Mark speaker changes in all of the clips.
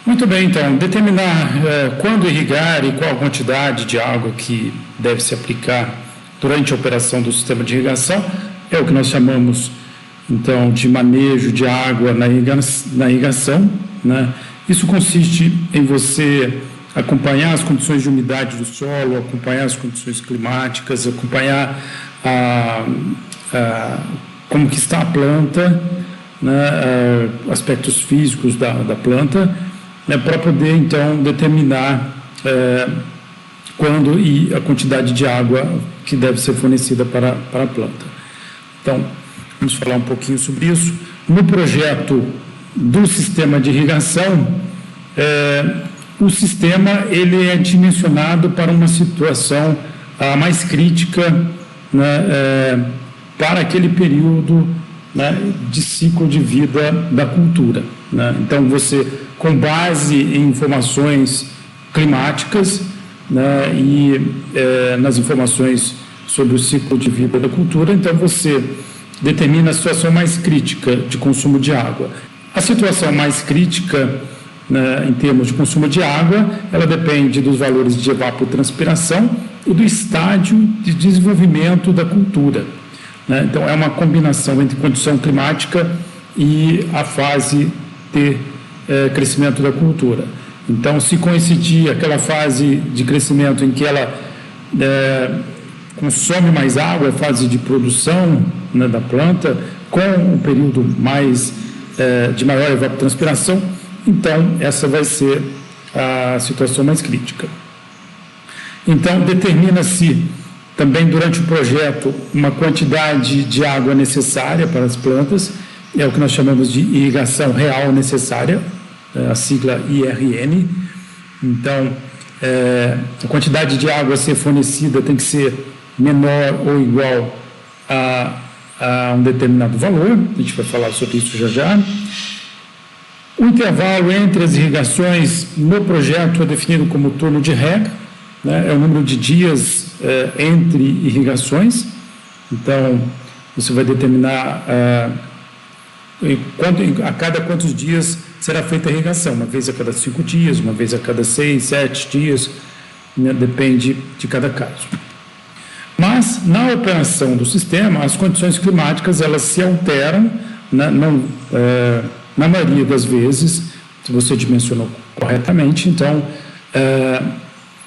Speaker 1: Muito bem, então, determinar quando irrigar e qual a quantidade de água que deve se aplicar durante a operação do sistema de irrigação é o que nós chamamos, então, de manejo de água na irrigação, né? Isso consiste em você acompanhar as condições de umidade do solo, acompanhar as condições climáticas, acompanhar como que está a planta, né, aspectos físicos da planta, né, para poder, então, determinar quando e a quantidade de água que deve ser fornecida para a planta. Então, vamos falar um pouquinho sobre isso. No projeto do sistema de irrigação, o sistema ele é dimensionado para uma situação mais crítica, né, para aquele período, né, de ciclo de vida da cultura, né? Então, você, com base em informações climáticas, né, e nas informações sobre o ciclo de vida da cultura, então você determina a situação mais crítica de consumo de água. A situação mais crítica, né, em termos de consumo de água, ela depende dos valores de evapotranspiração e do estágio de desenvolvimento da cultura, né? Então, é uma combinação entre condição climática e a fase de crescimento da cultura. Então, se coincidir aquela fase de crescimento em que ela consome mais água, a fase de produção, né, da planta, com um período mais de maior evapotranspiração, então essa vai ser a situação mais crítica. Então, determina-se também durante o projeto uma quantidade de água necessária para as plantas, é o que nós chamamos de irrigação real necessária, a sigla IRN. Então, a quantidade de água a ser fornecida tem que ser menor ou igual a um determinado valor, a gente vai falar sobre isso já já. O intervalo entre as irrigações no projeto é definido como turno de rega, né? É o número de dias entre irrigações. Então, você vai determinar a cada quantos dias será feita a irrigação, uma vez a cada 5 dias, uma vez a cada 6, 7 dias, né? Depende de cada caso. Mas, na operação do sistema, as condições climáticas elas se alteram, né? Na maioria das vezes, se você dimensionou corretamente, então,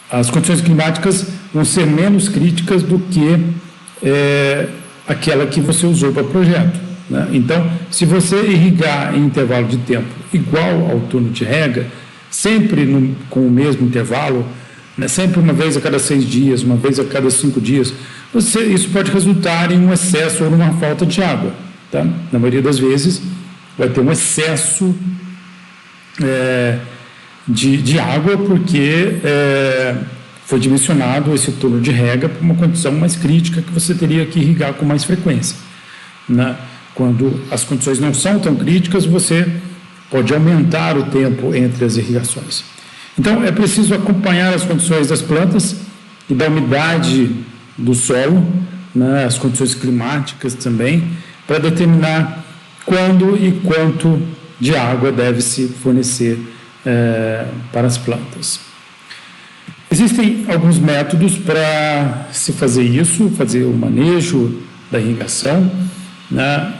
Speaker 1: as condições climáticas vão ser menos críticas do que aquela que você usou para o projeto, né? Então, se você irrigar em intervalo de tempo igual ao turno de rega, sempre com o mesmo intervalo, né, sempre uma vez a cada 6 dias, uma vez a cada 5 dias, isso pode resultar em um excesso ou numa falta de água, tá? Na maioria das vezes, vai ter um excesso de água, porque foi dimensionado esse turno de rega para uma condição mais crítica que você teria que irrigar com mais frequência, né? Quando as condições não são tão críticas, você pode aumentar o tempo entre as irrigações. Então, é preciso acompanhar as condições das plantas e da umidade do solo, né, as condições climáticas também, para determinar quando e quanto de água deve se fornecer para as plantas. Existem alguns métodos para se fazer isso, fazer o manejo da irrigação, né?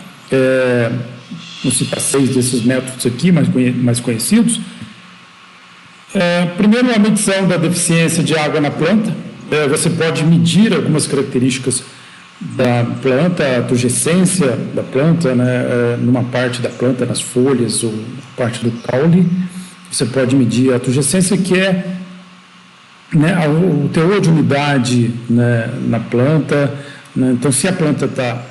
Speaker 1: Vou citar 6 desses métodos aqui, mais conhecidos. Primeiro, a medição da deficiência de água na planta. Você pode medir algumas características da planta, a turgescência da planta, né, numa parte da planta, nas folhas ou parte do caule. Você pode medir a turgescência, que é, né, o teor de umidade, né, na planta, né? Então, se a planta está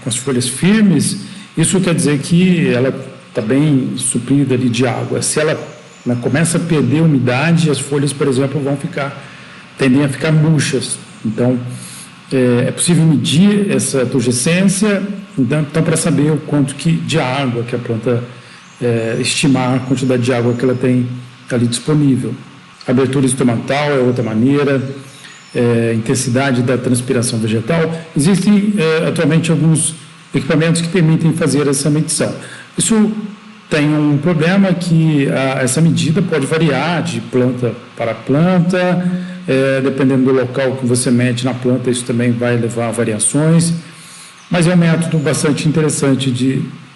Speaker 1: com as folhas firmes, isso quer dizer que ela está bem suprida ali de água. Se ela, né, começa a perder umidade, as folhas, por exemplo, tendem a ficar murchas. Então, é possível medir essa turgescência, então para saber o quanto de água que a planta, estimar a quantidade de água que ela tem ali disponível. Abertura estomatal é outra maneira, intensidade da transpiração vegetal. Existem atualmente alguns equipamentos que permitem fazer essa medição. Isso tem um problema que essa medida pode variar de planta para planta, dependendo do local que você mede na planta, isso também vai levar a variações, mas é um método bastante interessante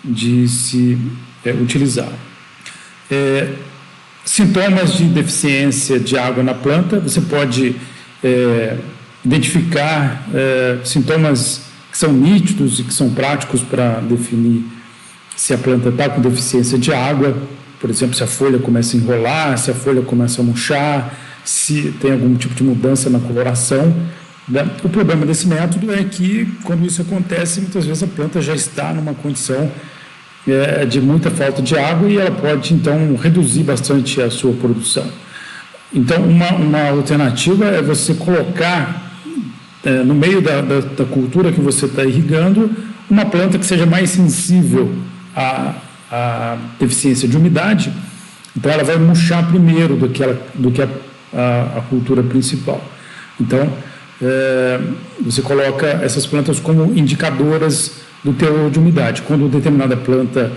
Speaker 1: de se utilizar. Sintomas de deficiência de água na planta, você pode identificar sintomas que são nítidos e que são práticos para definir se a planta está com deficiência de água, por exemplo, se a folha começa a enrolar, se a folha começa a murchar, se tem algum tipo de mudança na coloração. O problema desse método é que, quando isso acontece, muitas vezes a planta já está numa condição de muita falta de água e ela pode, então, reduzir bastante a sua produção. Então, uma alternativa é você colocar no meio da cultura que você está irrigando uma planta que seja mais sensível à deficiência de umidade, então ela vai murchar primeiro do que a cultura principal. Então, você coloca essas plantas como indicadoras do teor de umidade. Quando determinada planta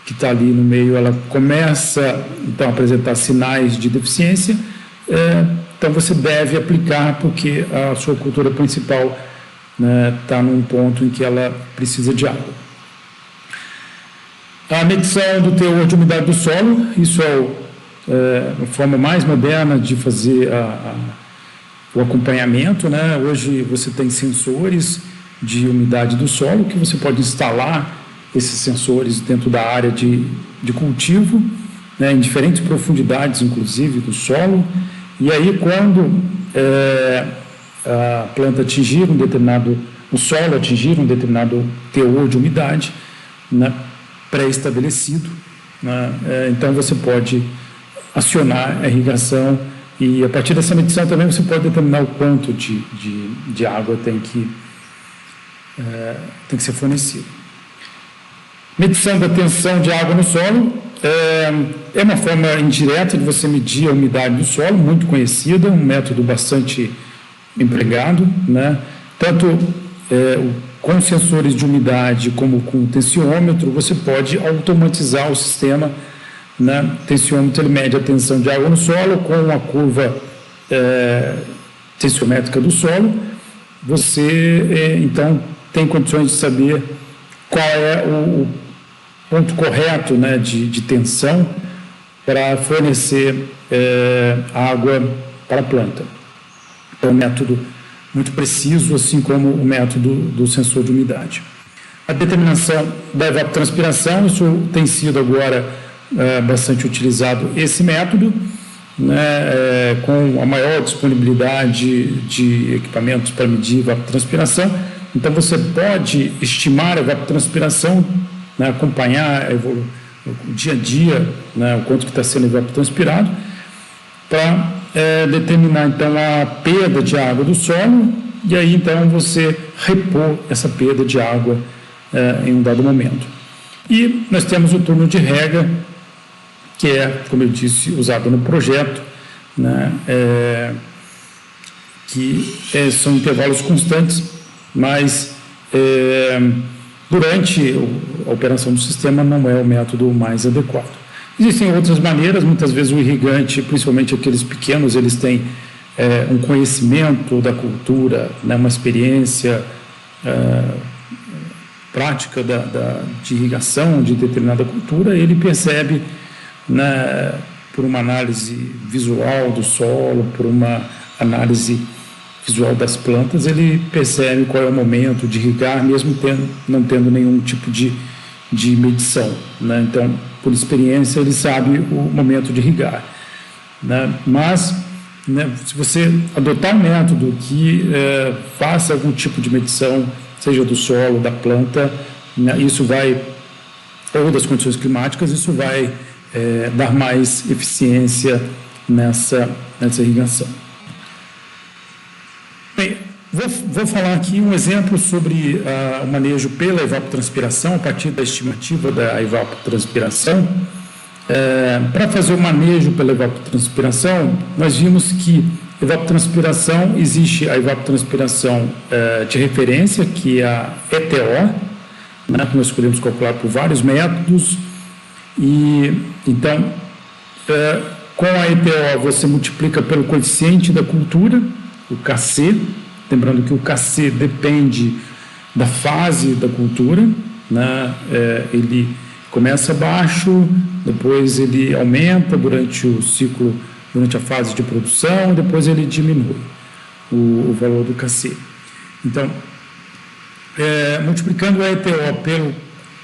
Speaker 1: que está ali no meio, ela começa, então, a apresentar sinais de deficiência, então você deve aplicar, porque a sua cultura principal está num ponto em que ela precisa de água. A medição do teor de umidade do solo, isso é a forma mais moderna de fazer o acompanhamento, né? Hoje você tem sensores de umidade do solo, que você pode instalar esses sensores dentro da área de cultivo, né? Em diferentes profundidades, inclusive, do solo, e aí quando a planta atingir o solo atingir um determinado teor de umidade, né, pré-estabelecido, né, então você pode acionar a irrigação e, a partir dessa medição, também você pode determinar o quanto de água tem que ser fornecido. Medição da tensão de água no solo é uma forma indireta de você medir a umidade do solo, muito conhecida, um método bastante empregado, né? Tanto com sensores de umidade como com tensiômetro, você pode automatizar o sistema, né? O tensiômetro ele mede a tensão de água no solo com a curva tensiométrica do solo. Você, então, tem condições de saber qual é o ponto correto, né, de tensão para fornecer água para a planta. É um método muito preciso, assim como o método do sensor de umidade. A determinação da evapotranspiração, isso tem sido agora bastante utilizado, esse método, né, com a maior disponibilidade de equipamentos para medir evapotranspiração. Então, você pode estimar a evapotranspiração, né, acompanhar o dia a dia, né, o quanto que está sendo evapotranspirado, para determinar, então, a perda de água do solo, e aí, então, você repor essa perda de água em um dado momento. E nós temos o turno de rega, que é, como eu disse, usado no projeto, né, que são intervalos constantes, mas durante a operação do sistema não é o método mais adequado. Existem outras maneiras, muitas vezes o irrigante, principalmente aqueles pequenos, eles têm um conhecimento da cultura, né, uma experiência prática de irrigação de determinada cultura, ele percebe, né, por uma análise visual do solo, por uma análise visual das plantas, ele percebe qual é o momento de irrigar, mesmo não tendo nenhum tipo de medição, né? Então, por experiência, ele sabe o momento de irrigar, né? Mas, né, se você adotar um método que faça algum tipo de medição, seja do solo, da planta, né, isso vai, ou das condições climáticas, isso vai dar mais eficiência nessa irrigação. Bem, vou falar aqui um exemplo sobre o manejo pela evapotranspiração, a partir da estimativa da evapotranspiração. Para fazer o manejo pela evapotranspiração, nós vimos que evapotranspiração, existe a evapotranspiração de referência, que é a ETO, né, que nós podemos calcular por vários métodos. E então, com a ETO você multiplica pelo coeficiente da cultura, o KC, lembrando que o KC depende da fase da cultura, né? Ele começa baixo, depois ele aumenta durante o ciclo, durante a fase de produção, depois ele diminui o valor do KC. Então, multiplicando a ETO pelo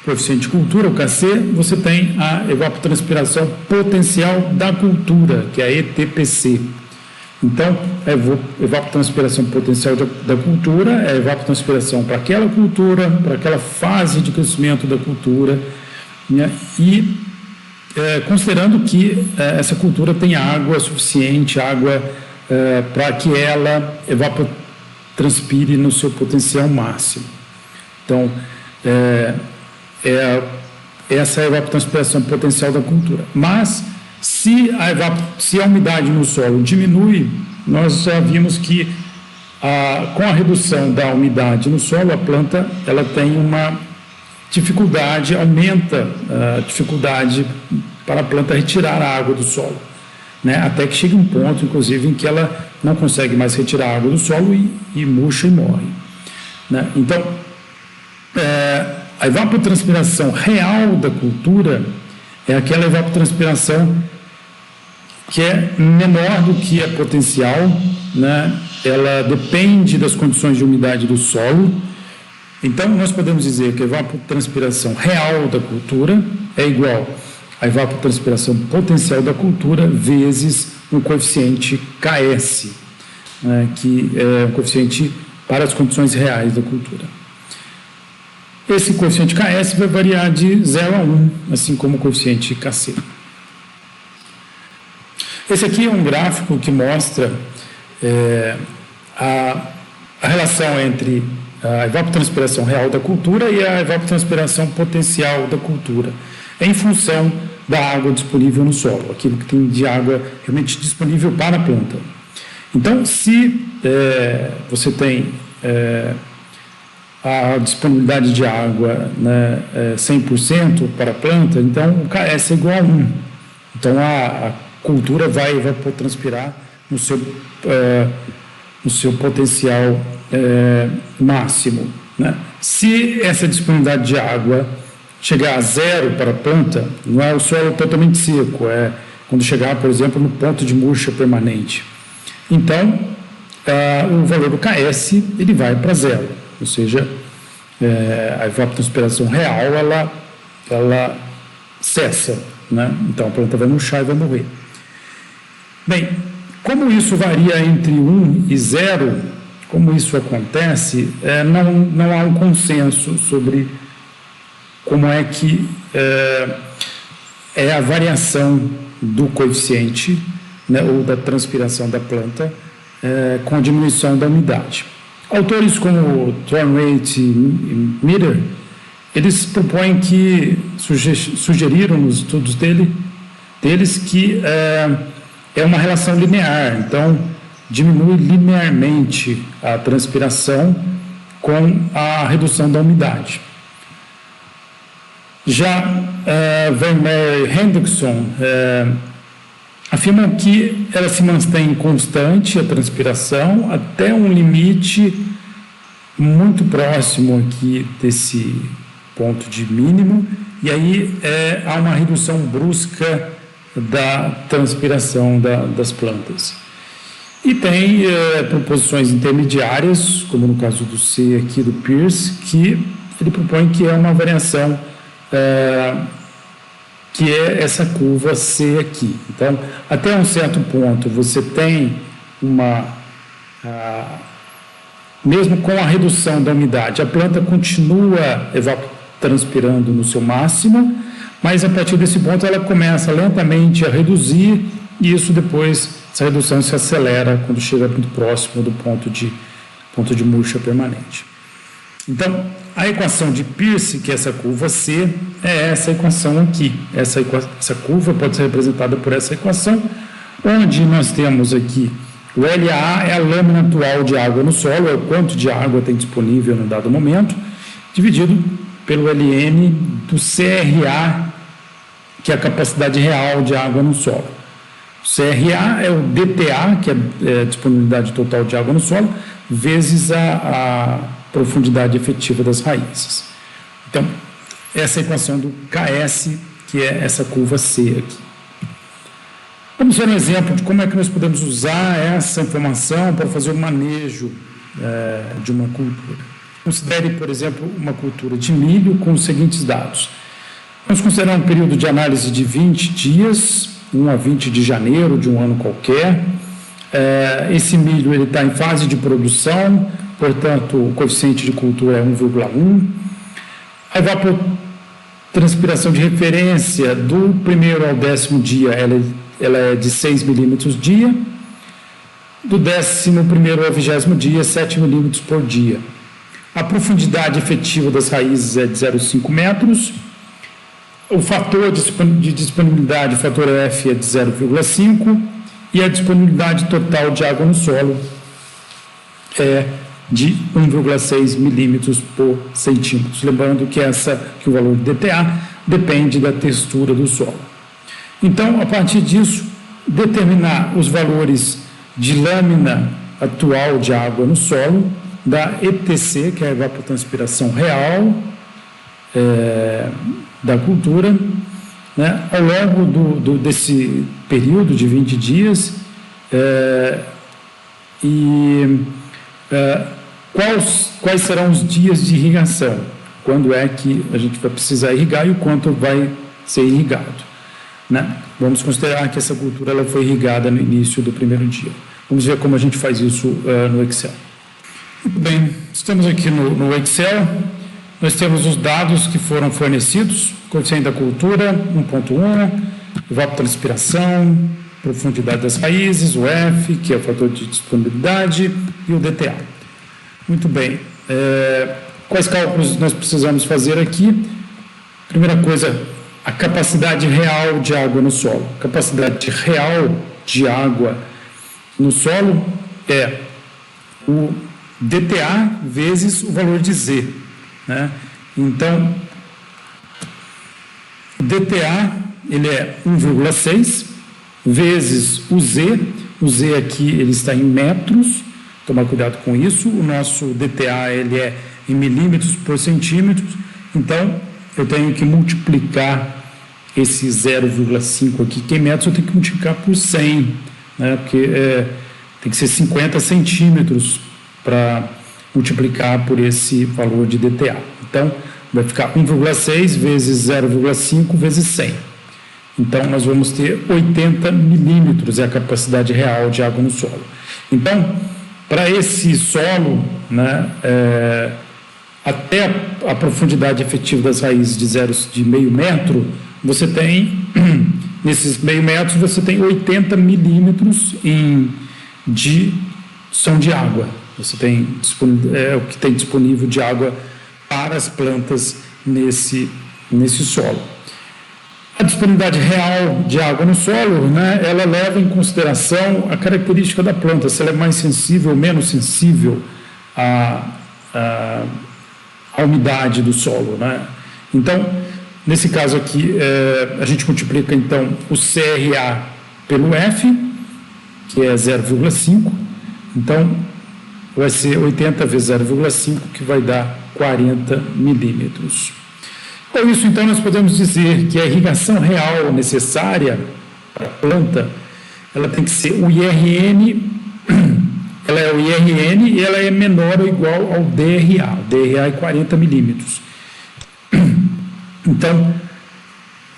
Speaker 1: coeficiente de cultura, o KC, você tem a evapotranspiração potencial da cultura, que é a ETPC. Então, a evapotranspiração potencial da cultura é a evapotranspiração para aquela cultura, para aquela fase de crescimento da cultura, né? E considerando que essa cultura tem água suficiente, água para que ela evapotranspire no seu potencial máximo. Então, essa é a evapotranspiração potencial da cultura. Mas, se a umidade no solo diminui, nós já vimos que com a redução da umidade no solo, a planta ela tem uma dificuldade, aumenta a dificuldade para a planta retirar a água do solo, né? Até que chega um ponto, inclusive, em que ela não consegue mais retirar a água do solo e murcha e morre, né? Então, a evapotranspiração real da cultura é aquela evapotranspiração que é menor do que a potencial, né? Ela depende das condições de umidade do solo. Então, nós podemos dizer que a evapotranspiração real da cultura é igual à evapotranspiração potencial da cultura vezes um coeficiente KS, né? Que é um coeficiente para as condições reais da cultura. Esse coeficiente KS vai variar de 0 a 1, assim como o coeficiente KC. Esse aqui é um gráfico que mostra a relação entre a evapotranspiração real da cultura e a evapotranspiração potencial da cultura, em função da água disponível no solo, aquilo que tem de água realmente disponível para a planta. Então, se você tem a disponibilidade de água, né, 100% para a planta, então o KS é igual a 1. Então, a cultura vai evapotranspirar no seu potencial máximo, né? Se essa disponibilidade de água chegar a 0 para a planta, não é o solo totalmente seco, é quando chegar, por exemplo, no ponto de murcha permanente. Então, o valor do KS ele vai para 0, ou seja, a evapotranspiração real ela cessa, né? Então a planta vai murchar e vai morrer. Bem, como isso varia entre 1 e 0, como isso acontece, não há um consenso sobre como é que é a variação do coeficiente, né, ou da transpiração da planta com a diminuição da umidade. Autores como Thornwaite e Miller, eles propõem que, sugeriram nos estudos deles que é uma relação linear, então diminui linearmente a transpiração com a redução da umidade. Já Vermeer e Hendrickson afirmam que ela se mantém constante, a transpiração, até um limite muito próximo aqui desse ponto de mínimo, e aí há uma redução brusca da transpiração das plantas. E tem proposições intermediárias, como no caso do C aqui do Peirce, que ele propõe que é uma variação que é essa curva C aqui. Então, até um certo ponto, você tem mesmo com a redução da umidade, a planta continua evapotranspirando no seu máximo, mas a partir desse ponto ela começa lentamente a reduzir, e isso depois, essa redução se acelera quando chega muito próximo do ponto de murcha permanente. Então, a equação de Peirce, que é essa curva C, é essa equação aqui. Essa curva pode ser representada por essa equação, onde nós temos aqui o LA é a lâmina atual de água no solo, é o quanto de água tem disponível no dado momento, dividido pelo LN do CRA que é a capacidade real de água no solo. O CRA é o DTA, que é a disponibilidade total de água no solo, vezes a profundidade efetiva das raízes. Então, essa é a equação do KS, que é essa curva C aqui. Vamos ver um exemplo de como é que nós podemos usar essa informação para fazer o manejo de uma cultura. Considere, por exemplo, uma cultura de milho com os seguintes dados. Vamos considerar um período de análise de 20 dias, 1 a 20 de janeiro de um ano qualquer. Esse milho está em fase de produção, portanto, o coeficiente de cultura é 1,1. A evapotranspiração de referência do primeiro ao 10º dia, ela é de 6 milímetros dia. Do 11º ao 20º dia, 7 milímetros por dia. A profundidade efetiva das raízes é de 0,5 metros. O fator de disponibilidade, o fator F, é de 0,5. E a disponibilidade total de água no solo é de 1,6 milímetros por centímetro. Lembrando que o valor de DTA depende da textura do solo. Então, a partir disso, determinar os valores de lâmina atual de água no solo, da ETC, que é a evapotranspiração real da cultura, né, ao longo desse período de 20 dias, quais serão os dias de irrigação, quando é que a gente vai precisar irrigar e o quanto vai ser irrigado. Né? Vamos considerar que essa cultura ela foi irrigada no início do primeiro dia. Vamos ver como a gente faz isso no Excel. Muito bem, estamos aqui no Excel, nós temos os dados que foram fornecidos, coeficiente da cultura, 1,1, evapotranspiração, profundidade das raízes, o F, que é o fator de disponibilidade, e o DTA. Muito bem, quais cálculos nós precisamos fazer aqui? Primeira coisa, a capacidade real de água no solo. A capacidade real de água no solo é o DTA vezes o valor de Z. Né? Então, o DTA ele é 1,6 vezes o Z. O Z aqui ele está em metros, tomar cuidado com isso. O nosso DTA ele é em milímetros por centímetros. Então, eu tenho que multiplicar esse 0,5 aqui, que em metros eu tenho que multiplicar por 100, né? Porque tem que ser 50 centímetros para multiplicar por esse valor de DTA. Então, vai ficar 1,6 vezes 0,5 vezes 100. Então, nós vamos ter 80 milímetros, é a capacidade real de água no solo. Então, para esse solo, né, até a profundidade efetiva das raízes de meio metro, você tem, nesses meio metros, você tem 80 milímetros são de água. Você tem o que tem disponível de água para as plantas nesse solo. A disponibilidade real de água no solo, né, ela leva em consideração a característica da planta, se ela é mais sensível ou menos sensível à umidade do solo. Né? Então, nesse caso aqui, a gente multiplica então o CRA pelo F, que é 0,5. Então, vai ser 80 vezes 0,5, que vai dar 40 milímetros. Com isso, então, nós podemos dizer que a irrigação real necessária para a planta, ela tem que ser o IRN, ela é o IRN e ela é menor ou igual ao DRA. O DRA é 40 milímetros. Então,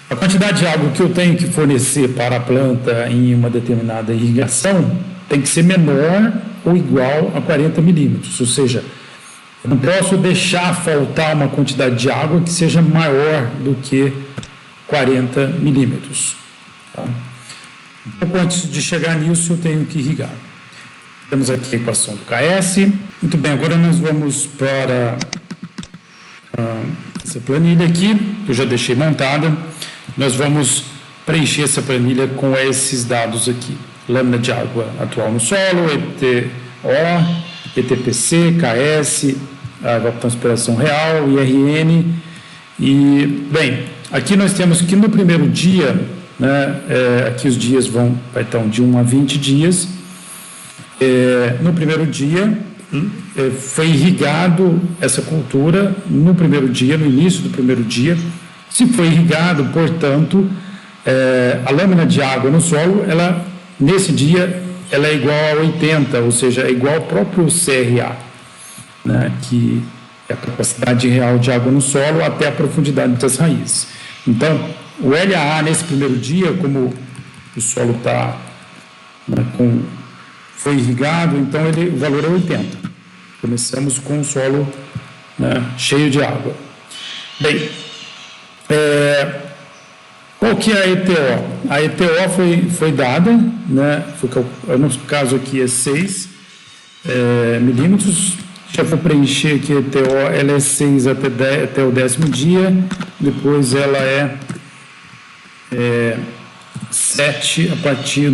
Speaker 1: a quantidade de água que eu tenho que fornecer para a planta em uma determinada irrigação tem que ser menor ou igual a 40 milímetros, ou seja, eu não posso deixar faltar uma quantidade de água que seja maior do que 40 milímetros. Tá? Um pouco antes de chegar nisso, eu tenho que irrigar. Temos aqui a equação do KS. Muito bem, agora nós vamos para essa planilha aqui, que eu já deixei montada. Nós vamos preencher essa planilha com esses dados aqui. Lâmina de água atual no solo, ETO, ETPC, KS, a evapotranspiração real, IRN. E, bem, aqui nós temos que no primeiro dia, né, aqui os dias vai estar de 1 a 20 dias. No primeiro dia, foi irrigado essa cultura no primeiro dia, no início do primeiro dia. Se foi irrigado, portanto, a lâmina de água no solo, nesse dia, ela é igual a 80, ou seja, é igual ao próprio CRA, né, que é a capacidade real de água no solo até a profundidade das raízes. Então, o LAA nesse primeiro dia, como o solo está, né, foi irrigado, então o valor é 80. Começamos com o solo, né, cheio de água. Bem, qual que é a ETO? A ETO foi dada, né, no caso aqui é 6 milímetros. Já vou preencher aqui a ETO, ela é 6 até o 10º dia, depois ela é 7 a partir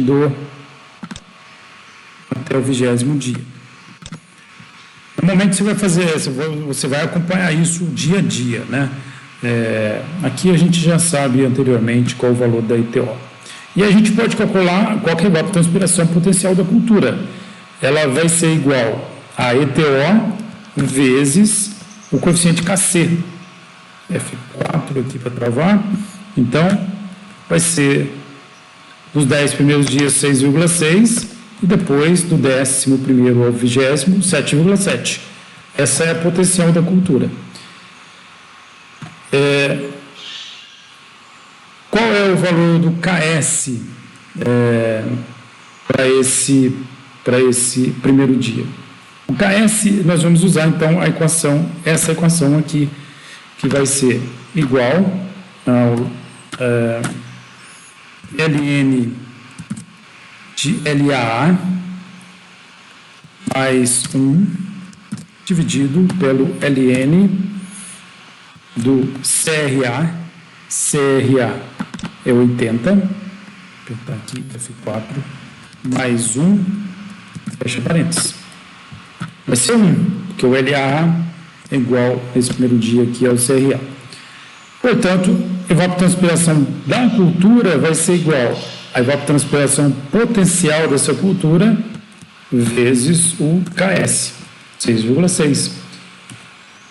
Speaker 1: até o 20º dia. Normalmente você vai acompanhar isso dia a dia, né? Aqui a gente já sabe anteriormente qual o valor da ETO. E a gente pode calcular qual que é a evapotranspiração potencial da cultura. Ela vai ser igual a ETO vezes o coeficiente KC. F4 aqui para travar. Então, vai ser nos 10 primeiros dias 6,6 e depois do 11º ao 20º 7,7. Essa é a potencial da cultura. Qual é o valor do KS para esse primeiro dia? O KS, nós vamos usar então essa equação aqui, que vai ser igual ao ln de LAA mais 1 dividido pelo ln do CRA. CRA é 80, vou apertar aqui F4, mais 1, fecha parênteses. Vai ser 1, porque o LAA é igual nesse primeiro dia aqui ao CRA. Portanto, a evapotranspiração da cultura vai ser igual à evapotranspiração potencial dessa cultura vezes o KS, 6,6.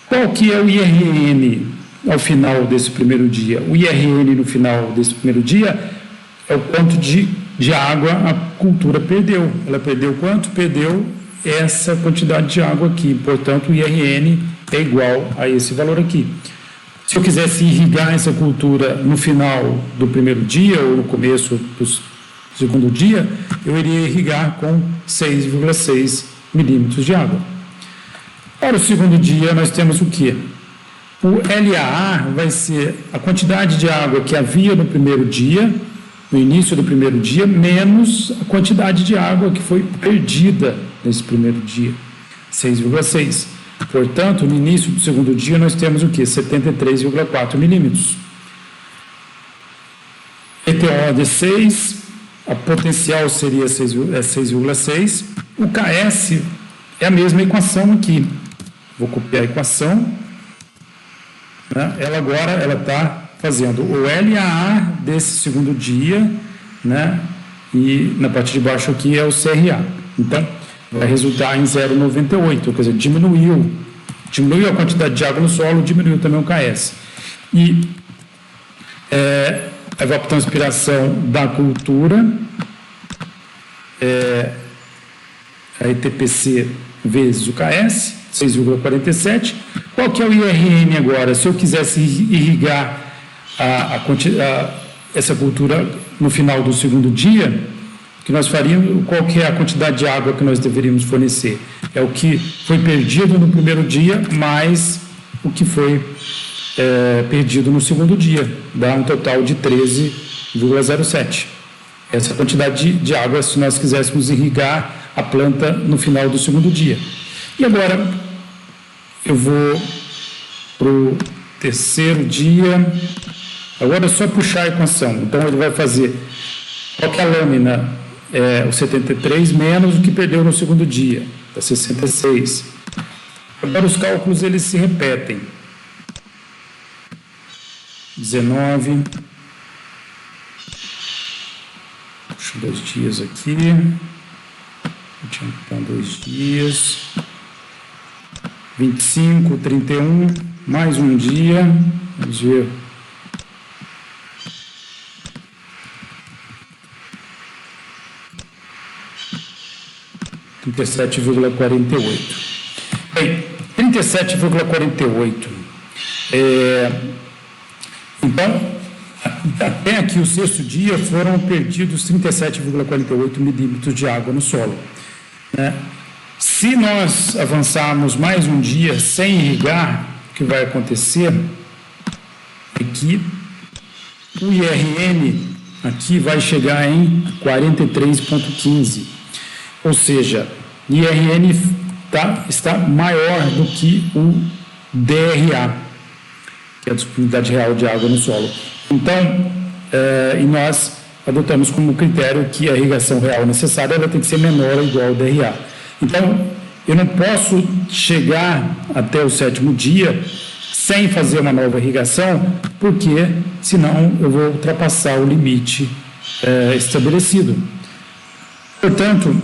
Speaker 1: Qual que é o IRN ao final desse primeiro dia? O IRN no final desse primeiro dia é o quanto de água a cultura perdeu. Ela perdeu quanto? Perdeu essa quantidade de água aqui. Portanto, o IRN é igual a esse valor aqui. Se eu quisesse irrigar essa cultura no final do primeiro dia ou no começo do segundo dia, eu iria irrigar com 6,6 milímetros de água. Para o segundo dia, nós temos o quê? O LAA vai ser a quantidade de água que havia no primeiro dia, no início do primeiro dia, menos a quantidade de água que foi perdida nesse primeiro dia, 6,6. Portanto, no início do segundo dia, nós temos o quê? 73,4 milímetros. ETO de 6, a potencial seria 6,6. O KS é a mesma equação aqui. Vou copiar a equação. Né? Ela agora está fazendo o LAA desse segundo dia, né? E na parte de baixo aqui é o CRA. Então, vai resultar em 0,98, quer dizer, diminuiu a quantidade de água no solo, diminuiu também o KS. E a evapotranspiração da cultura, a ETPC vezes o KS, 6,47. Qual que é o IRN agora? Se eu quisesse irrigar essa cultura no final do segundo dia, que nós faríamos, qual que é a quantidade de água que nós deveríamos fornecer? É o que foi perdido no primeiro dia, mais o que foi perdido no segundo dia, dá um total de 13,07. Essa é a quantidade de água se nós quiséssemos irrigar a planta no final do segundo dia. E agora, eu vou para o terceiro dia, agora é só puxar a equação, então ele vai fazer qual que é a lâmina, o 73 menos o que perdeu no segundo dia, dá 66. Agora os cálculos eles se repetem. 19. Puxa 2 dias aqui. Eu tinha que pôr 2 dias. 25, 31. Mais um dia. Vamos ver. 37,48. Bem, 37,48. Então, até aqui o sexto dia foram perdidos 37,48 milímetros de água no solo. Né? Se nós avançarmos mais um dia sem irrigar, o que vai acontecer é que o IRN aqui vai chegar em 43,15. Ou seja, o IRN está maior do que o DRA, que é a disponibilidade real de água no solo. Então, e nós adotamos como critério que a irrigação real necessária ela tem que ser menor ou igual ao DRA. Então, eu não posso chegar até o 7º dia sem fazer uma nova irrigação, porque senão eu vou ultrapassar o limite estabelecido. Portanto,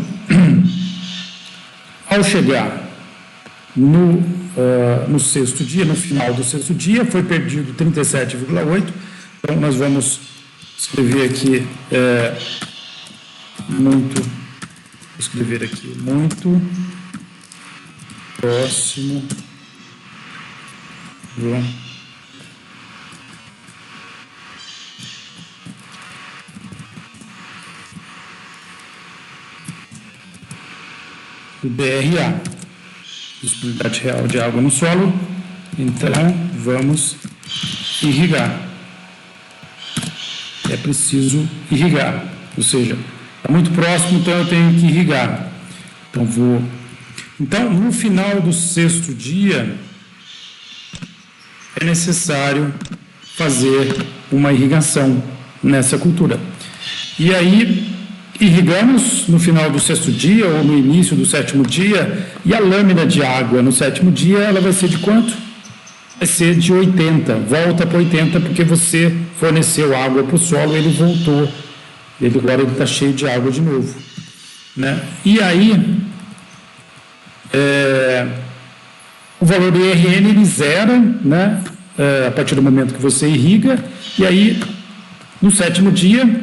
Speaker 1: ao chegar no 6º dia, no final do 6º dia, foi perdido 37,8. Então, nós vamos escrever aqui muito próximo do DRA, disponibilidade real de água no solo. Então, vamos irrigar. É preciso irrigar, ou seja, está muito próximo, então eu tenho que irrigar. Então, no final do 6º dia, é necessário fazer uma irrigação nessa cultura. E aí, irrigamos no final do 6º dia ou no início do 7º dia, e a lâmina de água no 7º dia, ela vai ser de quanto? Vai ser de 80, volta para 80, porque você forneceu água para o solo, ele voltou, agora ele está cheio de água de novo. Né? E aí, o valor do IRN ele zera, né? A partir do momento que você irriga, e aí, no 7º dia,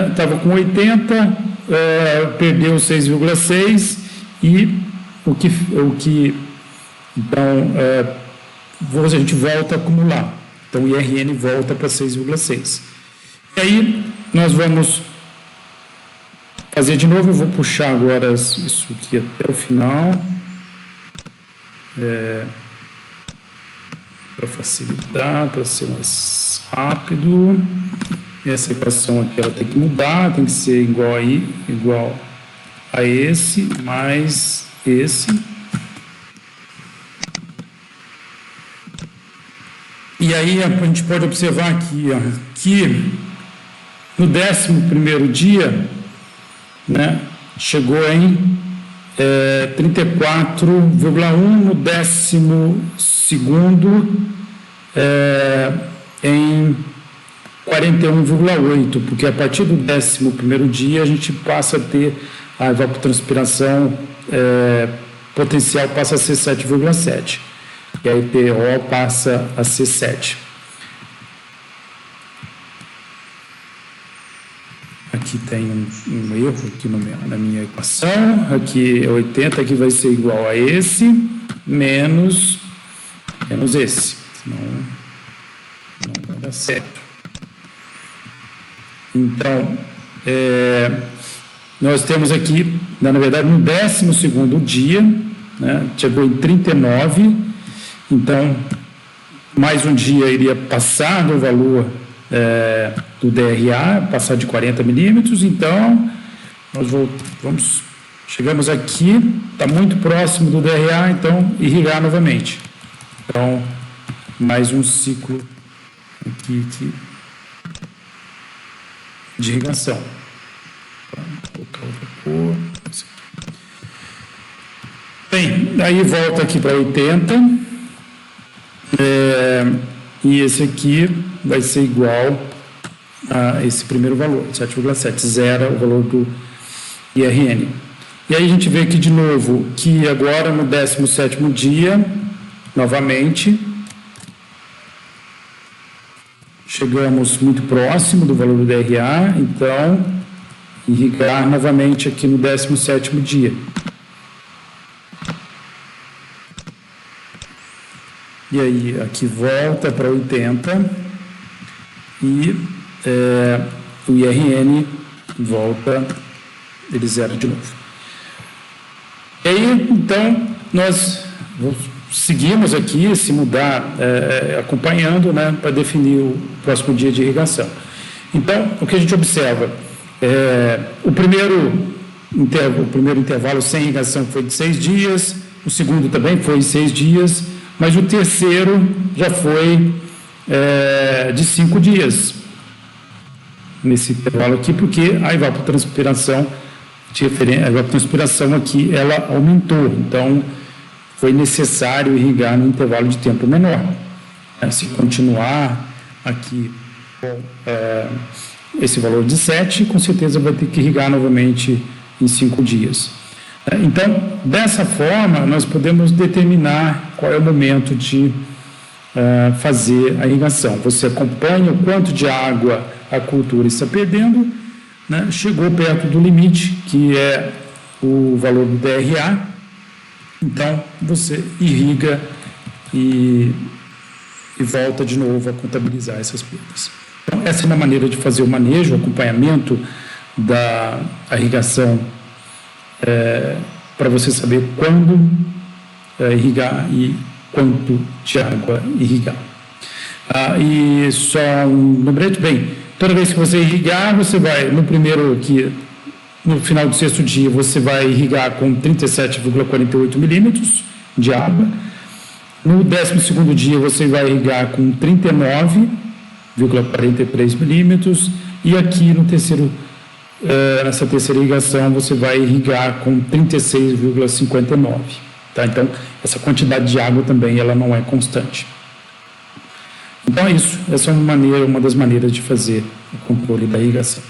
Speaker 1: estava com 80, perdeu 6,6 e então a gente volta a acumular. Então o IRN volta para 6,6. E aí nós vamos fazer de novo. Eu vou puxar agora isso aqui até o final, para facilitar, para ser mais rápido. Essa equação aqui ela tem que mudar, tem que ser igual a esse, mais esse. E aí a gente pode observar aqui, que no 11º dia, né, chegou em 34,1, no 12º em 41,8, porque a partir do 11º dia a gente passa a ter a evapotranspiração potencial passa a ser 7,7 e a EPO passa a ser 7. Aqui tem um erro aqui na minha equação, aqui é 80, aqui vai ser igual a esse, menos esse, senão não vai dar certo. Então, nós temos aqui, na verdade, no 12º dia, né, chegou em 39, então, mais um dia iria passar do valor do DRA, passar de 40 milímetros, então, nós chegamos aqui, está muito próximo do DRA, então, irrigar novamente. Então, mais um ciclo aqui de irrigação. Vou colocar outra cor. Bem, aí volta aqui para 80. E esse aqui vai ser igual a esse primeiro valor, 7,7, zera o valor do IRN. E aí a gente vê aqui de novo que agora no 17º dia, novamente, chegamos muito próximo do valor do DRA, então, irrigar novamente aqui no 17º dia. E aí, aqui volta para 80 e o IRN volta, ele zera de novo. E aí, então, nós seguimos aqui, se mudar, acompanhando, né, para definir o próximo dia de irrigação. Então, o que a gente observa? O primeiro intervalo sem irrigação foi de 6 dias, o segundo também foi 6 dias, mas o terceiro já foi de 5 dias, nesse intervalo aqui, porque a evapotranspiração aqui, ela aumentou, então foi necessário irrigar no intervalo de tempo menor. Se continuar aqui com esse valor de 7, com certeza vai ter que irrigar novamente em 5 dias. Então, dessa forma, nós podemos determinar qual é o momento de fazer a irrigação. Você acompanha o quanto de água a cultura está perdendo, né? Chegou perto do limite, que é o valor do DRA, então você irriga e volta de novo a contabilizar essas perdas. Então, essa é uma maneira de fazer o manejo, o acompanhamento da irrigação, para você saber quando irrigar e quanto de água irrigar. E só um lembrete, bem, toda vez que você irrigar, você vai, no final do 6º dia, você vai irrigar com 37,48 milímetros de água. No 12º dia, você vai irrigar com 39,43 milímetros. E aqui no nessa terceira irrigação, você vai irrigar com 36,59. Tá? Então, essa quantidade de água também ela não é constante. Então é isso. Essa é uma das maneiras de fazer o controle da irrigação.